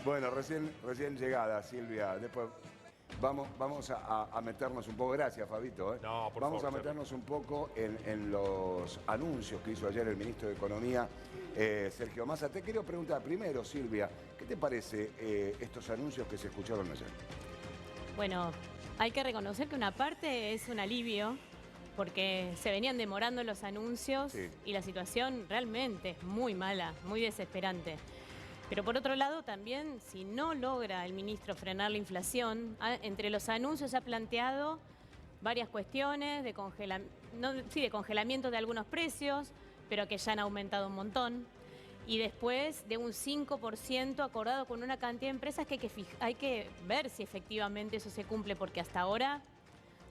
Bueno, recién llegada, Silvia. Después vamos a meternos un poco. Gracias, Fabito. No, por Vamos favor, a meternos un poco en los anuncios que hizo ayer el ministro de Economía, Sergio Massa. Te quiero preguntar primero, Silvia, ¿qué te parece estos anuncios que se escucharon ayer? Bueno, hay que reconocer que una parte es un alivio, porque se venían demorando los anuncios Sí. y la situación realmente es muy mala, muy desesperante. Pero por otro lado también, si no logra el ministro frenar la inflación, entre los anuncios ha planteado varias cuestiones de de congelamiento de algunos precios, pero que ya han aumentado un montón. Y después de un 5% acordado con una cantidad de empresas que hay que ver si efectivamente eso se cumple, porque hasta ahora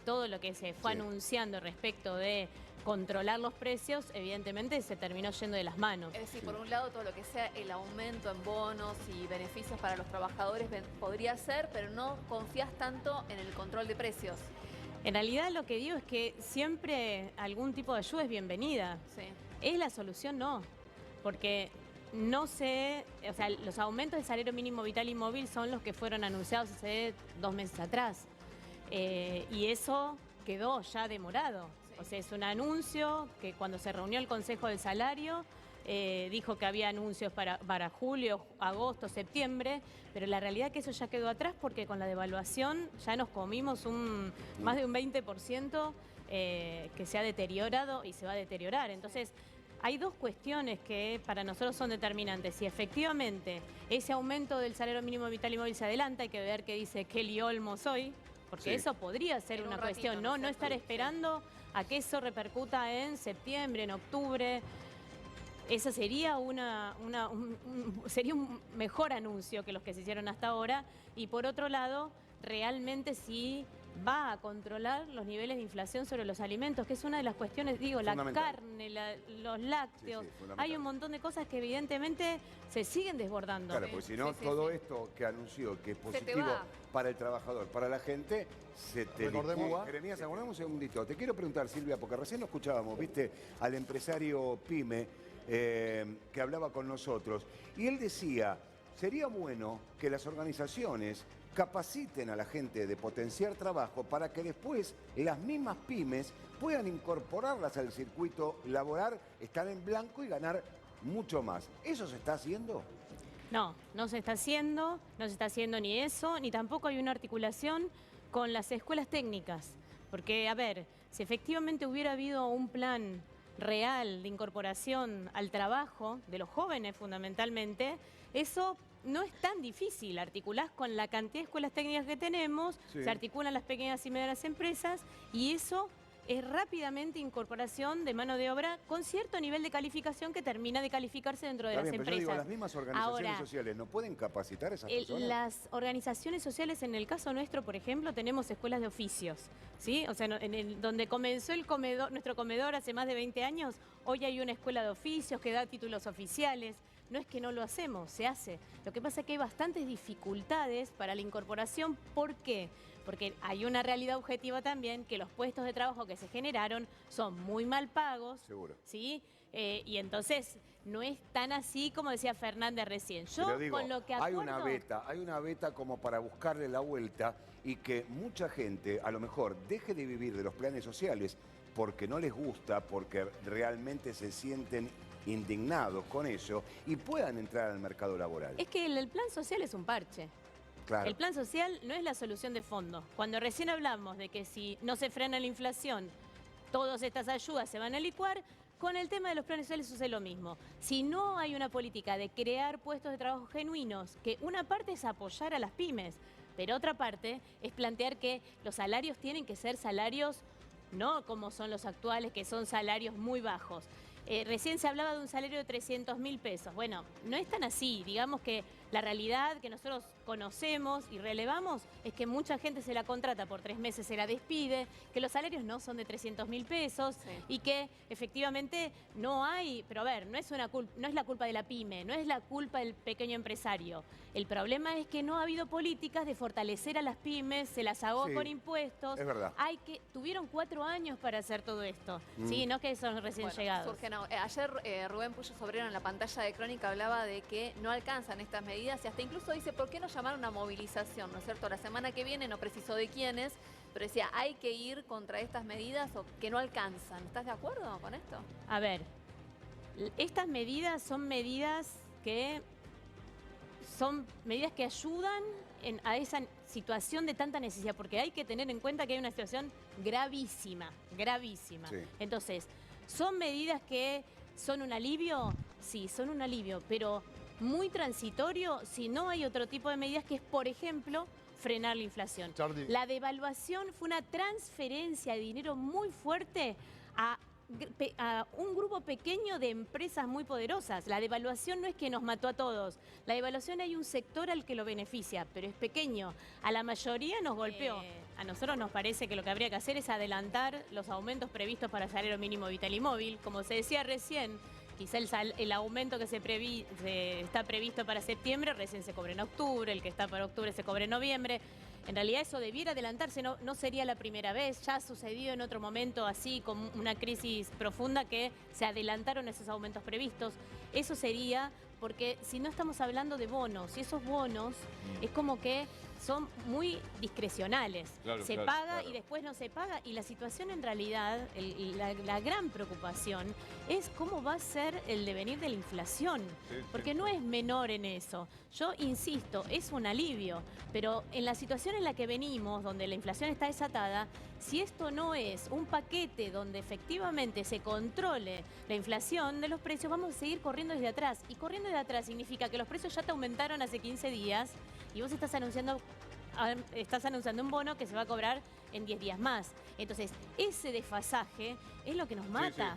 todo lo que se fue anunciando respecto de controlar los precios, evidentemente se terminó yendo de las manos. Es decir, por un lado, todo lo que sea el aumento en bonos y beneficios para los trabajadores podría ser, pero no confías tanto en el control de precios. En realidad lo que digo es que siempre algún tipo de ayuda es bienvenida. Sí. ¿Es la solución? No, porque no sé, o sea, los aumentos del salario mínimo vital y móvil son los que fueron anunciados hace 2 meses atrás. Y eso quedó ya demorado. Sí. O sea, es un anuncio que cuando se reunió el Consejo del Salario dijo que había anuncios para julio, agosto, septiembre, pero la realidad es que eso ya quedó atrás porque con la devaluación ya nos comimos más de un 20% que se ha deteriorado y se va a deteriorar. Entonces, hay dos cuestiones que para nosotros son determinantes. Si efectivamente ese aumento del salario mínimo vital y móvil se adelanta, hay que ver qué dice Kelly Olmos hoy, porque eso podría ser una cuestión, ¿no? No estar esperando a que eso repercuta en septiembre, en octubre. Eso sería sería un mejor anuncio que los que se hicieron hasta ahora. Y por otro lado, realmente sí va a controlar los niveles de inflación sobre los alimentos, que es una de las cuestiones, digo, la carne, los lácteos. Hay un montón de cosas que evidentemente se siguen desbordando. Claro, porque si no, todo esto que anunció, que es positivo para el trabajador, para la gente, se te licúa. Jeremías, aguardame un segundito. Te quiero preguntar, Silvia, porque recién lo escuchábamos, viste, al empresario PYME que hablaba con nosotros, y él decía, sería bueno que las organizaciones capaciten a la gente de potenciar trabajo para que después las mismas pymes puedan incorporarlas al circuito laboral, estar en blanco y ganar mucho más. ¿Eso se está haciendo? No, no se está haciendo ni eso, ni tampoco hay una articulación con las escuelas técnicas. Porque, a ver, si efectivamente hubiera habido un plan real de incorporación al trabajo de los jóvenes fundamentalmente, eso no es tan difícil. Articulás con la cantidad de escuelas técnicas que tenemos, se articulan las pequeñas y medianas empresas y eso es rápidamente incorporación de mano de obra con cierto nivel de calificación que termina de calificarse dentro de las empresas. Pero yo digo, las mismas organizaciones sociales no pueden capacitar a esas personas. Las organizaciones sociales, en el caso nuestro, por ejemplo, tenemos escuelas de oficios, ¿sí? O sea, donde comenzó nuestro comedor hace más de 20 años, hoy hay una escuela de oficios que da títulos oficiales. No es que no lo hacemos, se hace. Lo que pasa es que hay bastantes dificultades para la incorporación. ¿Por qué? Porque hay una realidad objetiva también, que los puestos de trabajo que se generaron son muy mal pagos. Seguro. ¿Sí? Y entonces no es tan así como decía Fernández recién. Yo digo, con lo que acuerdo... hay una beta como para buscarle la vuelta y que mucha gente a lo mejor deje de vivir de los planes sociales porque no les gusta, porque realmente se sienten indignados con eso y puedan entrar al mercado laboral. Es que el plan social es un parche. Claro. El plan social no es la solución de fondo. Cuando recién hablamos de que si no se frena la inflación, todas estas ayudas se van a licuar, con el tema de los planes sociales sucede lo mismo. Si no hay una política de crear puestos de trabajo genuinos, que una parte es apoyar a las pymes, pero otra parte es plantear que los salarios tienen que ser salarios no como son los actuales, que son salarios muy bajos. Recién se hablaba de un salario de 300.000 pesos. Bueno, no es tan así. Digamos que la realidad que nosotros conocemos y relevamos es que mucha gente se la contrata por 3 meses, se la despide, que los salarios no son de 300.000 pesos y que efectivamente no hay... Pero a ver, no es la culpa de la pyme, no es la culpa del pequeño empresario. El problema es que no ha habido políticas de fortalecer a las pymes, se las ahogó con impuestos. Es verdad. Tuvieron 4 años para hacer todo esto. Sí, no que son recién llegados. Ayer Rubén Puyo Sobrero en la pantalla de Crónica hablaba de que no alcanzan estas medidas medidas y hasta incluso dice, ¿por qué no llamar a una movilización? ¿No es cierto? La semana que viene, no precisó de quiénes, pero decía, hay que ir contra estas medidas o que no alcanzan. ¿Estás de acuerdo con esto? A ver, estas medidas son medidas que ayudan a esa situación de tanta necesidad, porque hay que tener en cuenta que hay una situación gravísima, gravísima. Sí. Entonces, ¿son medidas que son un alivio? Sí, son un alivio, pero muy transitorio si no hay otro tipo de medidas que es, por ejemplo, frenar la inflación. Charlie. La devaluación fue una transferencia de dinero muy fuerte a un grupo pequeño de empresas muy poderosas. La devaluación no es que nos mató a todos. La devaluación hay un sector al que lo beneficia, pero es pequeño. A la mayoría nos golpeó. A nosotros nos parece que lo que habría que hacer es adelantar los aumentos previstos para el salario mínimo vital y móvil. Como se decía recién, quizá el aumento que está previsto para septiembre recién se cobre en octubre, el que está para octubre se cobre en noviembre. En realidad eso debiera adelantarse, no sería la primera vez, ya ha sucedido en otro momento así, con una crisis profunda, que se adelantaron esos aumentos previstos. Eso sería porque si no estamos hablando de bonos, y esos bonos es como que son muy discrecionales. Claro, se claro, paga claro. y después no se paga, y la situación en realidad, la gran preocupación es cómo va a ser el devenir de la inflación, porque no es menor en eso. Yo insisto, es un alivio, pero en la situación en la que venimos, donde la inflación está desatada, si esto no es un paquete donde efectivamente se controle la inflación de los precios, vamos a seguir corriendo desde atrás. Y corriendo desde atrás significa que los precios ya te aumentaron hace 15 días y vos estás anunciando un bono que se va a cobrar en 10 días más. Entonces, ese desfasaje es lo que nos mata.